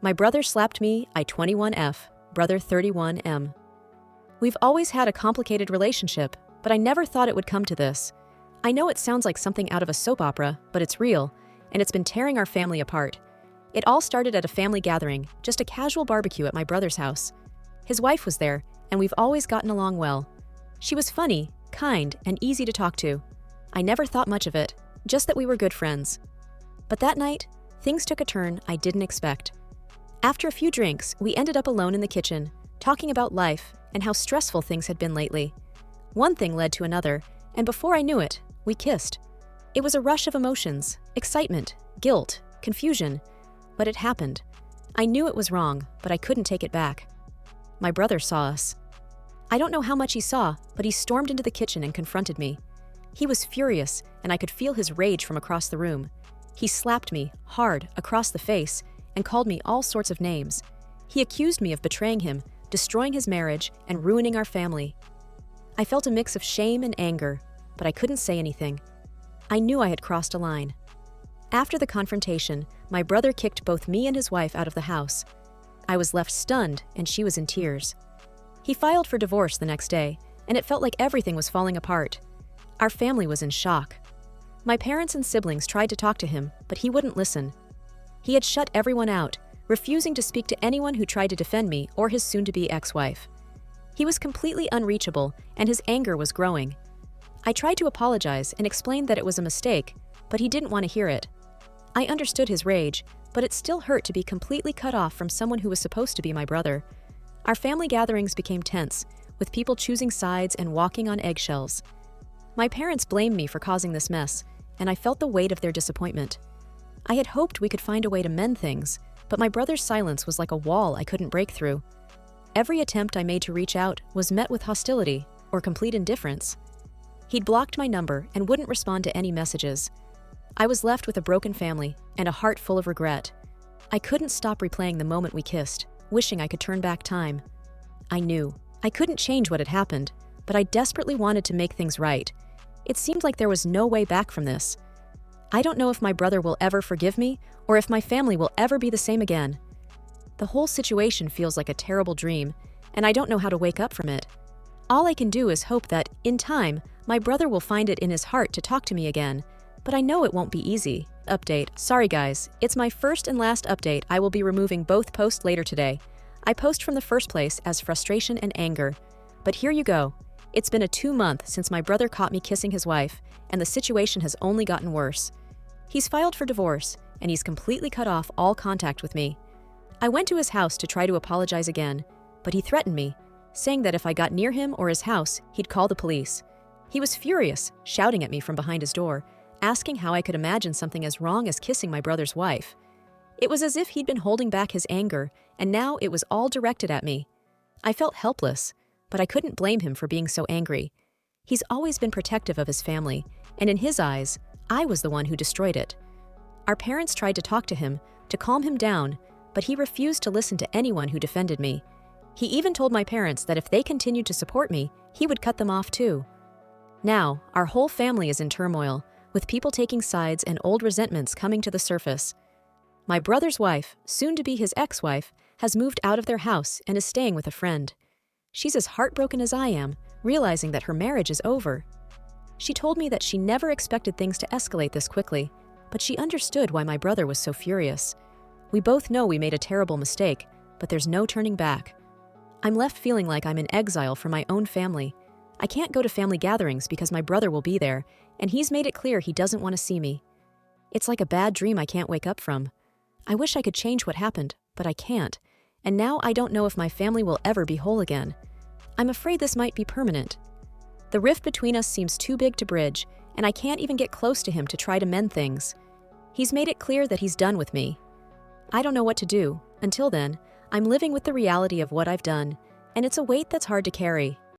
My brother slapped me, I 21F, brother 31M. We've always had a complicated relationship, but I never thought it would come to this. I know it sounds like something out of a soap opera, but it's real, and it's been tearing our family apart. It all started at a family gathering, just a casual barbecue at my brother's house. His wife was there, and we've always gotten along well. She was funny, kind, and easy to talk to. I never thought much of it, just that we were good friends. But that night, things took a turn I didn't expect. After a few drinks, we ended up alone in the kitchen, talking about life and how stressful things had been lately. One thing led to another, and before I knew it, we kissed. It was a rush of emotions, excitement, guilt, confusion, but it happened. I knew it was wrong, but I couldn't take it back. My brother saw us. I don't know how much he saw, but he stormed into the kitchen and confronted me. He was furious, and I could feel his rage from across the room. He slapped me, hard, across the face, and called me all sorts of names. He accused me of betraying him, destroying his marriage, and ruining our family. I felt a mix of shame and anger, but I couldn't say anything. I knew I had crossed a line. After the confrontation, my brother kicked both me and his wife out of the house. I was left stunned, and she was in tears. He filed for divorce the next day, and it felt like everything was falling apart. Our family was in shock. My parents and siblings tried to talk to him, but he wouldn't listen. He had shut everyone out, refusing to speak to anyone who tried to defend me or his soon-to-be ex-wife. He was completely unreachable, and his anger was growing. I tried to apologize and explain that it was a mistake, but he didn't want to hear it. I understood his rage, but it still hurt to be completely cut off from someone who was supposed to be my brother. Our family gatherings became tense, with people choosing sides and walking on eggshells. My parents blamed me for causing this mess, and I felt the weight of their disappointment. I had hoped we could find a way to mend things, but my brother's silence was like a wall I couldn't break through. Every attempt I made to reach out was met with hostility or complete indifference. He'd blocked my number and wouldn't respond to any messages. I was left with a broken family and a heart full of regret. I couldn't stop replaying the moment we kissed, wishing I could turn back time. I knew I couldn't change what had happened, but I desperately wanted to make things right. It seemed like there was no way back from this. I don't know if my brother will ever forgive me or if my family will ever be the same again. The whole situation feels like a terrible dream, and I don't know how to wake up from it. All I can do is hope that, in time, my brother will find it in his heart to talk to me again, but I know it won't be easy. Update. Sorry guys, it's my first and last update. I will be removing both posts later today. I post from the first place as frustration and anger. But here you go. It's been a 2-month since my brother caught me kissing his wife, and the situation has only gotten worse. He's filed for divorce, and he's completely cut off all contact with me. I went to his house to try to apologize again, but he threatened me, saying that if I got near him or his house, he'd call the police. He was furious, shouting at me from behind his door, asking how I could imagine something as wrong as kissing my brother's wife. It was as if he'd been holding back his anger, and now it was all directed at me. I felt helpless, but I couldn't blame him for being so angry. He's always been protective of his family, and in his eyes, I was the one who destroyed it. Our parents tried to talk to him, to calm him down, but he refused to listen to anyone who defended me. He even told my parents that if they continued to support me, he would cut them off too. Now, our whole family is in turmoil, with people taking sides and old resentments coming to the surface. My brother's wife, soon to be his ex-wife, has moved out of their house and is staying with a friend. She's as heartbroken as I am, realizing that her marriage is over. She told me that she never expected things to escalate this quickly, but she understood why my brother was so furious. We both know we made a terrible mistake, but there's no turning back. I'm left feeling like I'm in exile from my own family. I can't go to family gatherings because my brother will be there, and he's made it clear he doesn't want to see me. It's like a bad dream I can't wake up from. I wish I could change what happened, but I can't, and now I don't know if my family will ever be whole again. I'm afraid this might be permanent. The rift between us seems too big to bridge, and I can't even get close to him to try to mend things. He's made it clear that he's done with me. I don't know what to do. Until then, I'm living with the reality of what I've done, and it's a weight that's hard to carry.